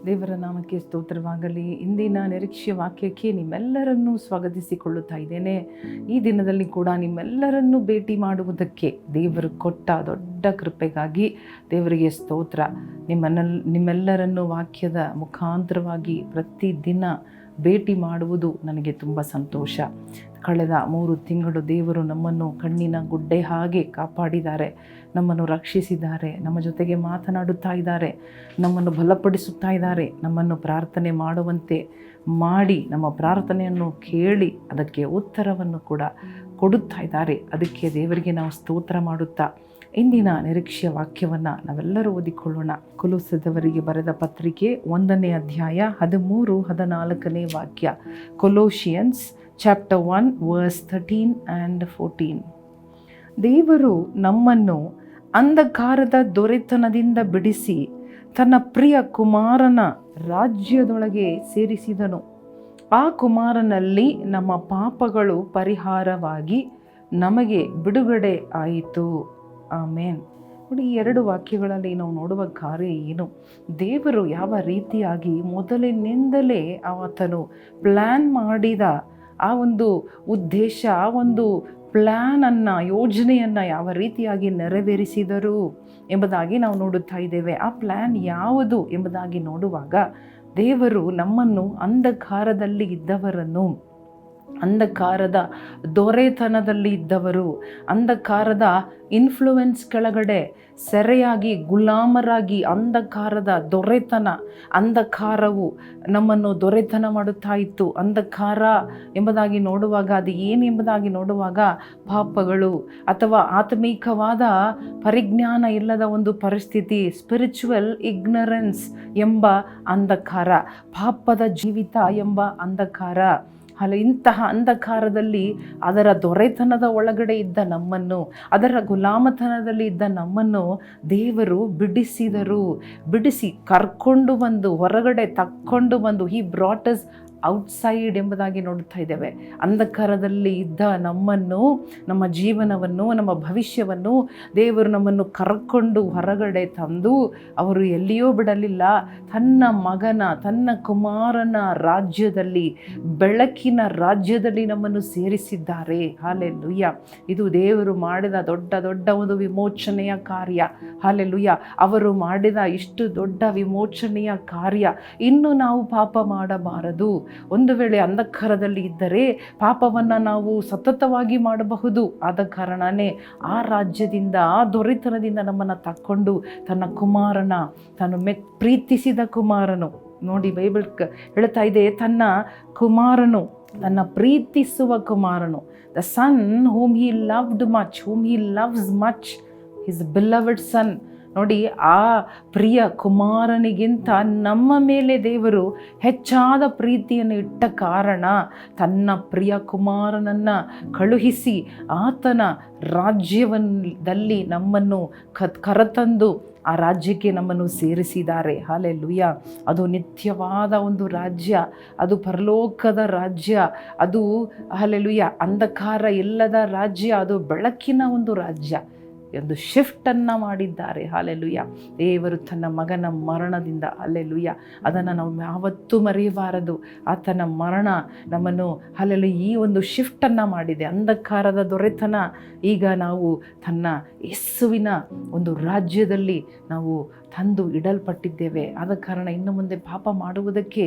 ದೇವರ ನಾಮಕ್ಕೆ ಸ್ತೋತ್ರವಾಗಲಿ. ಇಂದಿನ ನಿರೀಕ್ಷೆಯ ವಾಕ್ಯಕ್ಕೆ ನಿಮ್ಮೆಲ್ಲರನ್ನೂ ಸ್ವಾಗತಿಸಿಕೊಳ್ಳುತ್ತಾ ಇದ್ದೇನೆ. ಈ ದಿನದಲ್ಲಿ ಕೂಡ ನಿಮ್ಮೆಲ್ಲರನ್ನೂ ಭೇಟಿ ಮಾಡುವುದಕ್ಕೆ ದೇವರು ಕೊಟ್ಟ ದೊಡ್ಡ ಕೃಪೆಗಾಗಿ ದೇವರಿಗೆ ಸ್ತೋತ್ರ. ನಿಮ್ಮೆಲ್ಲರನ್ನೂ ವಾಕ್ಯದ ಮುಖಾಂತರವಾಗಿ ಪ್ರತಿದಿನ ಭೇಟಿ ಮಾಡುವುದು ನನಗೆ ತುಂಬ ಸಂತೋಷ. ಕಳೆದ 3 ತಿಂಗಳು ದೇವರು ನಮ್ಮನ್ನು ಕಣ್ಣಿನ ಗುಡ್ಡೆ ಹಾಗೆ ಕಾಪಾಡಿದ್ದಾರೆ, ನಮ್ಮನ್ನು ರಕ್ಷಿಸಿದ್ದಾರೆ, ನಮ್ಮ ಜೊತೆಗೆ ಮಾತನಾಡುತ್ತಾ ಇದ್ದಾರೆ, ನಮ್ಮನ್ನು ಬಲಪಡಿಸುತ್ತಾ ಇದ್ದಾರೆ, ನಮ್ಮನ್ನು ಪ್ರಾರ್ಥನೆ ಮಾಡುವಂತೆ ಮಾಡಿ ನಮ್ಮ ಪ್ರಾರ್ಥನೆಯನ್ನು ಕೇಳಿ ಅದಕ್ಕೆ ಉತ್ತರವನ್ನು ಕೂಡ ಕೊಡುತ್ತಾ ಇದ್ದಾರೆ. ಅದಕ್ಕೆ ದೇವರಿಗೆ ನಾವು ಸ್ತೋತ್ರ ಮಾಡುತ್ತಾ ಇಂದಿನ ನಿರೀಕ್ಷೆಯ ವಾಕ್ಯವನ್ನು ನಾವೆಲ್ಲರೂ ಓದಿಕೊಳ್ಳೋಣ. ಕೊಲೋಸದವರಿಗೆ ಬರೆದ ಪತ್ರಿಕೆ 1ನೇ ಅಧ್ಯಾಯ 13-14 ವಾಕ್ಯ. Colossians chapter 1 verse 13 and 14. ದೇವರು ನಮ್ಮನ್ನು ಅಂಧಕಾರದ ದೊರೆತನದಿಂದ ಬಿಡಿಸಿ ತನ್ನ ಪ್ರಿಯ ಕುಮಾರನ ರಾಜ್ಯದೊಳಗೆ ಸೇರಿಸಿದನು. ಆ ಕುಮಾರನಲ್ಲಿ ನಮ್ಮ ಪಾಪಗಳು ಪರಿಹಾರವಾಗಿ ನಮಗೆ ಬಿಡುಗಡೆ ಆಯಿತು. ಆಮೇನ್. ನೋಡಿ, ಈ 2 ವಾಕ್ಯಗಳಲ್ಲಿ ನಾವು ನೋಡುವ ಕಾರ್ಯ ಏನು? ದೇವರು ಯಾವ ರೀತಿಯಾಗಿ ಮೊದಲಿನಿಂದಲೇ ಆತನು ಪ್ಲ್ಯಾನ್ ಮಾಡಿದ ಆ ಒಂದು ಉದ್ದೇಶ, ಆ ಒಂದು ಪ್ಲ್ಯಾನನ್ನು, ಯೋಜನೆಯನ್ನು ಯಾವ ರೀತಿಯಾಗಿ ನೆರವೇರಿಸಿದರು ಎಂಬುದಾಗಿ ನಾವು ನೋಡುತ್ತಾ ಇದ್ದೇವೆ. ಆ ಪ್ಲ್ಯಾನ್ ಯಾವುದು ಎಂಬುದಾಗಿ ನೋಡುವಾಗ, ದೇವರು ನಮ್ಮನ್ನು ಅಂಧಕಾರದಲ್ಲಿ ಇದ್ದವರನ್ನು, ಅಂಧಕಾರದ ದೊರೆತನದಲ್ಲಿ ಇದ್ದವರು, ಅಂಧಕಾರದ ಇನ್ಫ್ಲುಯೆನ್ಸ್ ಕೆಳಗಡೆ ಸೆರೆಯಾಗಿ ಗುಲಾಮರಾಗಿ, ಅಂಧಕಾರದ ದೊರೆತನ, ಅಂಧಕಾರವು ನಮ್ಮನ್ನು ದೊರೆತನ ಮಾಡುತ್ತಾ ಇತ್ತು. ಅಂಧಕಾರ ಎಂಬುದಾಗಿ ನೋಡುವಾಗ ಅದು ಏನು ಎಂಬುದಾಗಿ ನೋಡುವಾಗ, ಪಾಪಗಳು ಅಥವಾ ಆತ್ಮೀಕವಾದ ಪರಿಜ್ಞಾನ ಇಲ್ಲದ ಒಂದು ಪರಿಸ್ಥಿತಿ, ಸ್ಪಿರಿಚುವಲ್ ಇಗ್ನರೆನ್ಸ್ ಎಂಬ ಅಂಧಕಾರ, ಪಾಪದ ಜೀವಿತ ಎಂಬ ಅಂಧಕಾರ. ಇಂತಹ ಅಂಧಕಾರದಲ್ಲಿ ಅದರ ದೊರೆತನದ ಒಳಗಡೆ ಇದ್ದ ನಮ್ಮನ್ನು, ಅದರ ಗುಲಾಮತನದಲ್ಲಿ ಇದ್ದ ನಮ್ಮನ್ನು ದೇವರು ಬಿಡಿಸಿ ಕರ್ಕೊಂಡು ಬಂದು ಹೊರಗಡೆ ತಕ್ಕೊಂಡು ಬಂದು ಹಿ ಬ್ರಾಟ್ ಅಸ್ ಔಟ್ಸೈಡ್ ಎಂಬುದಾಗಿ ನೋಡ್ತಾ ಇದ್ದೇವೆ. ಅಂಧಕಾರದಲ್ಲಿ ಇದ್ದ ನಮ್ಮನ್ನು, ನಮ್ಮ ಜೀವನವನ್ನು, ನಮ್ಮ ಭವಿಷ್ಯವನ್ನು ದೇವರು ನಮ್ಮನ್ನು ಕರ್ಕೊಂಡು ಹೊರಗಡೆ ತಂದು ಅವರು ಎಲ್ಲಿಯೂ ಬಿಡಲಿಲ್ಲ. ತನ್ನ ಮಗನ, ತನ್ನ ಕುಮಾರನ ರಾಜ್ಯದಲ್ಲಿ, ಬೆಳಕಿನ ರಾಜ್ಯದಲ್ಲಿ ನಮ್ಮನ್ನು ಸೇರಿಸಿದ್ದಾರೆ. ಹಲ್ಲೆಲೂಯಾ. ಇದು ದೇವರು ಮಾಡಿದ ದೊಡ್ಡ ಒಂದು ವಿಮೋಚನೆಯ ಕಾರ್ಯ. ಹಲ್ಲೆಲೂಯಾ. ಅವರು ಮಾಡಿದ ಇಷ್ಟು ದೊಡ್ಡ ವಿಮೋಚನೆಯ ಕಾರ್ಯ. ಇನ್ನು ನಾವು ಪಾಪ ಮಾಡಬಾರದು. ಒಂದು ವೇಳೆ ಅಂಧಕಾರದಲ್ಲಿ ಇದ್ದರೆ ಪಾಪವನ್ನು ನಾವು ಸತತವಾಗಿ ಮಾಡಬಹುದು. ಆದ ಕಾರಣನೇ ಆ ರಾಜ್ಯದಿಂದ, ಆ ದೊರೆತನದಿಂದ ನಮ್ಮನ್ನು ತಕ್ಕೊಂಡು ತನ್ನ ಕುಮಾರನ, ತಾನು ಪ್ರೀತಿಸಿದ ಕುಮಾರನು, ನೋಡಿ ಬೈಬಲ್ ಹೇಳ್ತಾ ಇದೆ, ತನ್ನ ಕುಮಾರನು, ತನ್ನ ಪ್ರೀತಿಸುವ ಕುಮಾರನು, the son whom he loved much, whom he loves much, his beloved son. ನೋಡಿ, ಆ ಪ್ರಿಯ ಕುಮಾರನಿಗಿಂತ ನಮ್ಮ ಮೇಲೆ ದೇವರು ಹೆಚ್ಚಾದ ಪ್ರೀತಿಯನ್ನು ಇಟ್ಟ ಕಾರಣ ತನ್ನ ಪ್ರಿಯ ಕುಮಾರನನ್ನು ಕಳುಹಿಸಿ ಆತನ ರಾಜ್ಯದಲ್ಲಿ ನಮ್ಮನ್ನು ಕರೆತಂದು ಆ ರಾಜ್ಯಕ್ಕೆ ನಮ್ಮನ್ನು ಸೇರಿಸಿದ್ದಾರೆ. ಹಲ್ಲೆಲೂಯಾ. ಅದು ನಿತ್ಯವಾದ ಒಂದು ರಾಜ್ಯ, ಅದು ಪರಲೋಕದ ರಾಜ್ಯ, ಅದು ಹಲ್ಲೆಲೂಯಾ ಅಂಧಕಾರ ಇಲ್ಲದ ರಾಜ್ಯ, ಅದು ಬೆಳಕಿನ ಒಂದು ರಾಜ್ಯ. ಒಂದು ಶಿಫ್ಟನ್ನು ಮಾಡಿದ್ದಾರೆ. ಹಲ್ಲೆಲೂಯಾ. ದೇವರು ತನ್ನ ಮಗನ ಮರಣದಿಂದ, ಹಲ್ಲೆಲೂಯಾ, ಅದನ್ನು ನಾವು ಯಾವತ್ತೂ ಮರೆಯಬಾರದು. ಆತನ ಮರಣ ನಮ್ಮನ್ನು ಹಲ್ಲೆಲೂಯಾ ಈ ಒಂದು ಶಿಫ್ಟನ್ನು ಮಾಡಿದೆ. ಅಂಧಕಾರದ ದೊರೆತನ ಈಗ ನಾವು ತನ್ನ ಯೇಸುವಿನ ಒಂದು ರಾಜ್ಯದಲ್ಲಿ ನಾವು ತಂದು ಇಡಲ್ಪಟ್ಟಿದ್ದೇವೆ. ಆದ ಕಾರಣ ಇನ್ನು ಮುಂದೆ ಪಾಪ ಮಾಡುವುದಕ್ಕೆ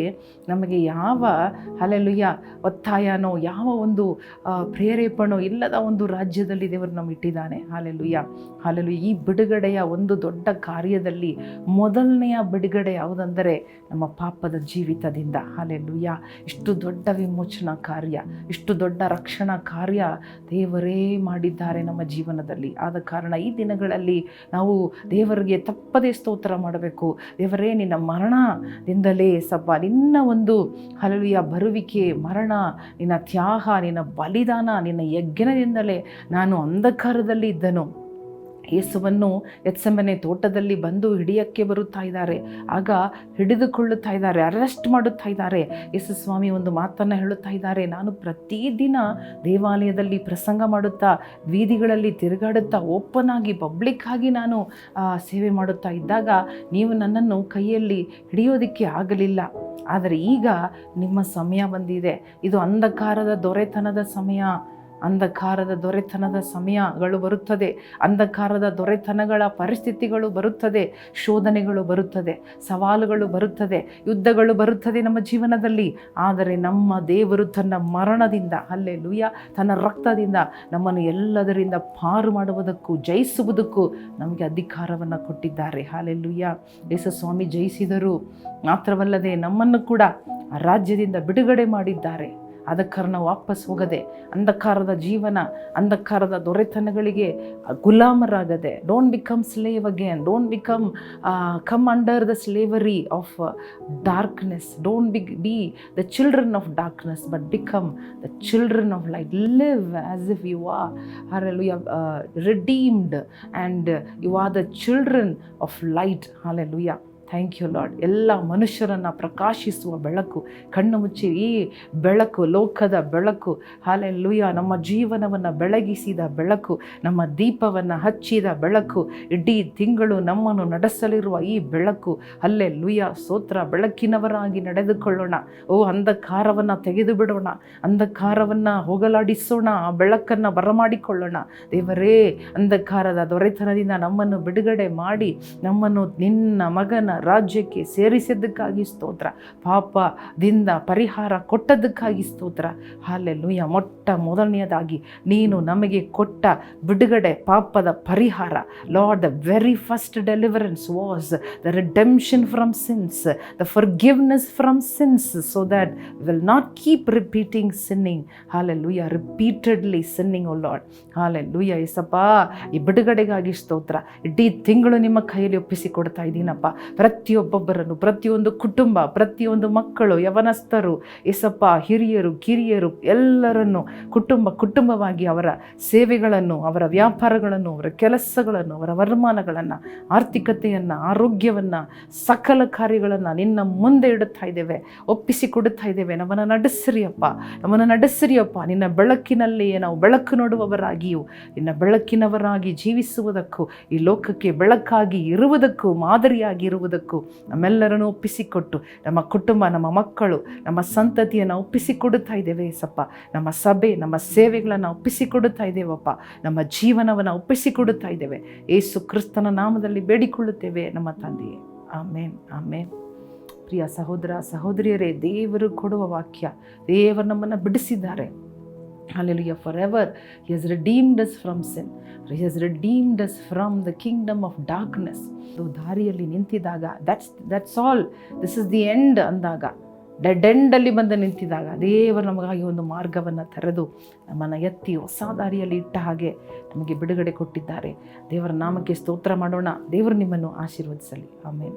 ನಮಗೆ ಯಾವ ಹಲ್ಲೆಲೂಯಾ ಒತ್ತಾಯನೋ, ಯಾವ ಒಂದು ಪ್ರೇರೇಪಣೋ ಇಲ್ಲದ ಒಂದು ರಾಜ್ಯದಲ್ಲಿ ದೇವರು ನಾವು ಇಟ್ಟಿದ್ದಾನೆ. ಹಲ್ಲೆಲೂಯಾ. ಈ ಬಿಡುಗಡೆಯ ಒಂದು ದೊಡ್ಡ ಕಾರ್ಯದಲ್ಲಿ ಮೊದಲನೆಯ ಬಿಡುಗಡೆ ಯಾವುದಂದರೆ ನಮ್ಮ ಪಾಪದ ಜೀವಿತದಿಂದ. ಹಲ್ಲೆಲೂಯಾ. ಇಷ್ಟು ದೊಡ್ಡ ವಿಮೋಚನಾ ಕಾರ್ಯ, ಇಷ್ಟು ದೊಡ್ಡ ರಕ್ಷಣಾ ಕಾರ್ಯ ದೇವರೇ ಮಾಡಿದ್ದಾರೆ ನಮ್ಮ ಜೀವನದಲ್ಲಿ. ಆದ ಕಾರಣ ಈ ದಿನಗಳಲ್ಲಿ ನಾವು ದೇವರಿಗೆ ತಪ್ಪದೇ ಸ್ತೋತ್ರ ಮಾಡಬೇಕು. ದೇವರೇ, ನಿನ್ನ ಮರಣದಿಂದಲೇ ನಿನ್ನ ಒಂದು ಹಲ್ಲೆಲೂಯಾ ಬರುವಿಕೆ, ಮರಣ, ನಿನ್ನ ತ್ಯಾಗ, ನಿನ್ನ ಬಲಿದಾನ, ನಿನ್ನ ಯಜ್ಞದಿಂದಲೇ ನಾನು ಅಂಧಕಾರದಲ್ಲಿ ಇದ್ದನು, ಯೇಸುವನ್ನು ಗೆತ್ಸೆಮನೆ ತೋಟದಲ್ಲಿ ಬಂದು ಹಿಡಿಯಕ್ಕೆ ಬರುತ್ತಾ ಇದ್ದಾರೆ. ಆಗ ಹಿಡಿದುಕೊಳ್ಳುತ್ತಾ ಇದ್ದಾರೆ, ಅರೆಸ್ಟ್ ಮಾಡುತ್ತಾ ಇದ್ದಾರೆ. ಯೇಸು ಸ್ವಾಮಿ ಒಂದು ಮಾತನ್ನು ಹೇಳುತ್ತಾ ಇದ್ದಾರೆ, ನಾನು ಪ್ರತಿದಿನ ದೇವಾಲಯದಲ್ಲಿ ಪ್ರಸಂಗ ಮಾಡುತ್ತಾ, ಬೀದಿಗಳಲ್ಲಿ ತಿರುಗಾಡುತ್ತಾ, ಓಪನ್ ಆಗಿ ಪಬ್ಲಿಕ್ ಆಗಿ ನಾನು ಸೇವೆ ಮಾಡುತ್ತಾ ಇದ್ದಾಗ ನೀವು ನನ್ನನ್ನು ಕೈಯಲ್ಲಿ ಹಿಡಿಯೋದಕ್ಕೆ ಆಗಲಿಲ್ಲ. ಆದರೆ ಈಗ ನಿಮ್ಮ ಸಮಯ ಬಂದಿದೆ. ಇದು ಅಂಧಕಾರದ ದೊರೆತನದ ಸಮಯ. ಅಂಧಕಾರದ ದೊರೆತನದ ಸಮಯಗಳು ಬರುತ್ತದೆ. ಅಂಧಕಾರದ ದೊರೆತನಗಳ ಪರಿಸ್ಥಿತಿಗಳು ಬರುತ್ತದೆ. ಶೋಧನೆಗಳು ಬರುತ್ತದೆ, ಸವಾಲುಗಳು ಬರುತ್ತದೆ, ಯುದ್ಧಗಳು ಬರುತ್ತದೆ ನಮ್ಮ ಜೀವನದಲ್ಲಿ. ಆದರೆ ನಮ್ಮ ದೇವರು ತನ್ನ ಮರಣದಿಂದ, ಹಲ್ಲೆಲೂಯಾ, ತನ್ನ ರಕ್ತದಿಂದ ನಮ್ಮನ್ನು ಎಲ್ಲದರಿಂದ ಪಾರು ಮಾಡುವುದಕ್ಕೂ ಜಯಿಸುವುದಕ್ಕೂ ನಮಗೆ ಅಧಿಕಾರವನ್ನು ಕೊಟ್ಟಿದ್ದಾರೆ. ಹಲ್ಲೆಲೂಯಾ. ಯೇಸು ಸ್ವಾಮಿ ಜಯಿಸಿದರು. ಮಾತ್ರವಲ್ಲದೆ ನಮ್ಮನ್ನು ಕೂಡ ಆ ರಾಜ್ಯದಿಂದ ಬಿಡುಗಡೆ ಮಾಡಿದ್ದಾರೆ. ಅದಕ್ಕೆ ನಾವು ವಾಪಸ್ ಹೋಗದೆ ಅಂಧಕಾರದ ಜೀವನ, ಅಂಧಕಾರದ ದೊರೆತನಗಳಿಗೆ ಗುಲಾಮರಾಗದೆ, don't become slave again, don't come under the slavery of darkness, don't be the children of darkness, but become the children of light. Live as if you are hallelujah redeemed and you are the children of light. hallelujah. Thank you Lord. ಎಲ್ಲ ಮನುಷ್ಯರನ್ನು ಪ್ರಕಾಶಿಸುವ ಬೆಳಕು, ಕಣ್ಣು ಮುಚ್ಚಿ ಈ ಬೆಳಕು, ಲೋಕದ ಬೆಳಕು, ಹಲ್ಲೆಲೂಯಾ, ನಮ್ಮ ಜೀವನವನ್ನು ಬೆಳಗಿಸಿದ ಬೆಳಕು, ನಮ್ಮ ದೀಪವನ್ನು ಹಚ್ಚಿದ ಬೆಳಕು, ಇಡೀ ತಿಂಗಳು ನಮ್ಮನ್ನು ನಡೆಸಲಿರುವ ಈ ಬೆಳಕು. ಹಲ್ಲೆಲೂಯಾ, ಸ್ತೋತ್ರ. ಬೆಳಕಿನವರಾಗಿ ನಡೆದುಕೊಳ್ಳೋಣ. ಅಂಧಕಾರವನ್ನು ತೆಗೆದು ಬಿಡೋಣ, ಅಂಧಕಾರವನ್ನು ಹೋಗಲಾಡಿಸೋಣ, ಆ ಬೆಳಕನ್ನು ಬರಮಾಡಿಕೊಳ್ಳೋಣ. ದೇವರೇ, ಅಂಧಕಾರದ ದೊರೆತನದಿಂದ ನಮ್ಮನ್ನು ಬಿಡುಗಡೆ ಮಾಡಿ ನಮ್ಮನ್ನು ನಿನ್ನ ಮಗನ ರಾಜ್ಯಕ್ಕೆ ಸೇರಿಸಿದ್ದಕ್ಕಾಗಿ ಸ್ತೋತ್ರ. ಪಾಪದಿಂದ ಪರಿಹಾರ ಕೊಟ್ಟದ್ದಕ್ಕಾಗಿ ಸ್ತೋತ್ರ. ಹಲ್ಲೆಲೂಯಾ. ಮೊದಲನೆಯದಾಗಿ ನೀನು ನಮಗೆ ಕೊಟ್ಟ ಬಿಡುಗಡೆ, ಪಾಪದ ಪರಿಹಾರ. Lord, the very first deliverance was the redemption from since, the forgiveness from since, so that we will not keep repeating sinning. hallelujah, repeatedly sinning, oh Lord. hallelujah. Yesappa, ಈ ಬಿಡುಗಡೆಗಾಗಿ ಸ್ತೋತ್ರ. ಇಡೀ ತಿಂಗಳು ನಿಮ್ಮ ಕೈಯಲ್ಲಿ ಒಪ್ಪಿಸಿಕೊಡ್ತಾ ಇದ್ದೀನಪ್ಪ. ಪ್ರತಿಯೊಬ್ಬೊಬ್ಬರನ್ನು, ಪ್ರತಿಯೊಂದು ಕುಟುಂಬ, ಪ್ರತಿಯೊಂದು ಮಕ್ಕಳು, ಯವನಸ್ಥರು, ಯೇಸಪ್ಪ, ಹಿರಿಯರು, ಕಿರಿಯರು, ಎಲ್ಲರನ್ನು ಕುಟುಂಬವಾಗಿ ಅವರ ಸೇವೆಗಳನ್ನು, ಅವರ ವ್ಯಾಪಾರಗಳನ್ನು, ಅವರ ಕೆಲಸಗಳನ್ನು, ಅವರ ವರಮಾನಗಳನ್ನು, ಆರ್ಥಿಕತೆಯನ್ನು, ಆರೋಗ್ಯವನ್ನು, ಸಕಲ ಕಾರ್ಯಗಳನ್ನು ನಿನ್ನ ಮುಂದೆ ಇಡುತ್ತಾ ಇದ್ದೇವೆ, ಒಪ್ಪಿಸಿಕೊಡುತ್ತಾ ಇದ್ದೇವೆ. ನಮ್ಮನ್ನು ನಡೆಸಿರಿಯಪ್ಪ. ನಿನ್ನ ಬೆಳಕಿನಲ್ಲಿಯೇ ನಾವು ಬೆಳಕು ನೋಡುವವರಾಗಿಯೂ, ನಿನ್ನ ಬೆಳಕಿನವರಾಗಿ ಜೀವಿಸುವುದಕ್ಕೂ, ಈ ಲೋಕಕ್ಕೆ ಬೆಳಕಾಗಿ ಇರುವುದಕ್ಕೂ, ಮಾದರಿಯಾಗಿ ಇರುವುದಕ್ಕೂ ನಮ್ಮೆಲ್ಲರನ್ನು ಒಪ್ಪಿಸಿಕೊಟ್ಟು, ನಮ್ಮ ಕುಟುಂಬ, ನಮ್ಮ ಮಕ್ಕಳು, ನಮ್ಮ ಸಂತತಿಯನ್ನು ಒಪ್ಪಿಸಿಕೊಡುತ್ತಾ ಇದ್ದೇವೆ ಯೇಸಪ್ಪ. ನಮ್ಮ ಸಭೆ, ನಮ್ಮ ಸೇವೆಗಳನ್ನು ಒಪ್ಪಿಸಿಕೊಡುತ್ತಾ ಇದ್ದೇವಪ್ಪ. ನಮ್ಮ ಜೀವನವನ್ನು ಒಪ್ಪಿಸಿಕೊಡುತ್ತಾ ಇದ್ದೇವೆ. ಯೇಸು ಕ್ರಿಸ್ತನ ನಾಮದಲ್ಲಿ ಬೇಡಿಕೊಳ್ಳುತ್ತೇವೆ ನಮ್ಮ ತಂದೆಯೇ. ಆಮೇನ್, ಆಮೇನ್. ಪ್ರಿಯ ಸಹೋದರ ಸಹೋದರಿಯರೇ, ದೇವರು ಕೊಡುವ ವಾಕ್ಯ, ದೇವರು ನಮ್ಮನ್ನು ಬಿಡಿಸಿದ್ದಾರೆ. Hallelujah, forever he has redeemed us from sin, he has redeemed us from the kingdom of darkness. ದಾರಿಯಲ್ಲಿ ನಿಂತಿದಾಗ, that's all, this is the end ಅಂದಾಗ, ಡೆಡ್ ಎಂಡಲ್ಲಿ ಬಂದು ನಿಂತಿದಾಗ ದೇವರು ನಮಗಾಗಿ ಒಂದು ಮಾರ್ಗವನ್ನು ತೆರೆದು ನಮ್ಮನ್ನು ಎತ್ತಿ ಹೊಸ ದಾರಿಯಲ್ಲಿ ಇಟ್ಟ ಹಾಗೆ ನಮಗೆ ಬಿಡುಗಡೆ ಕೊಟ್ಟಿದ್ದಾರೆ. ದೇವರ ನಾಮಕ್ಕೆ ಸ್ತೋತ್ರ ಮಾಡೋಣ. ದೇವರು ನಿಮ್ಮನ್ನು ಆಶೀರ್ವದಿಸಲಿ. ಆಮೇನ್.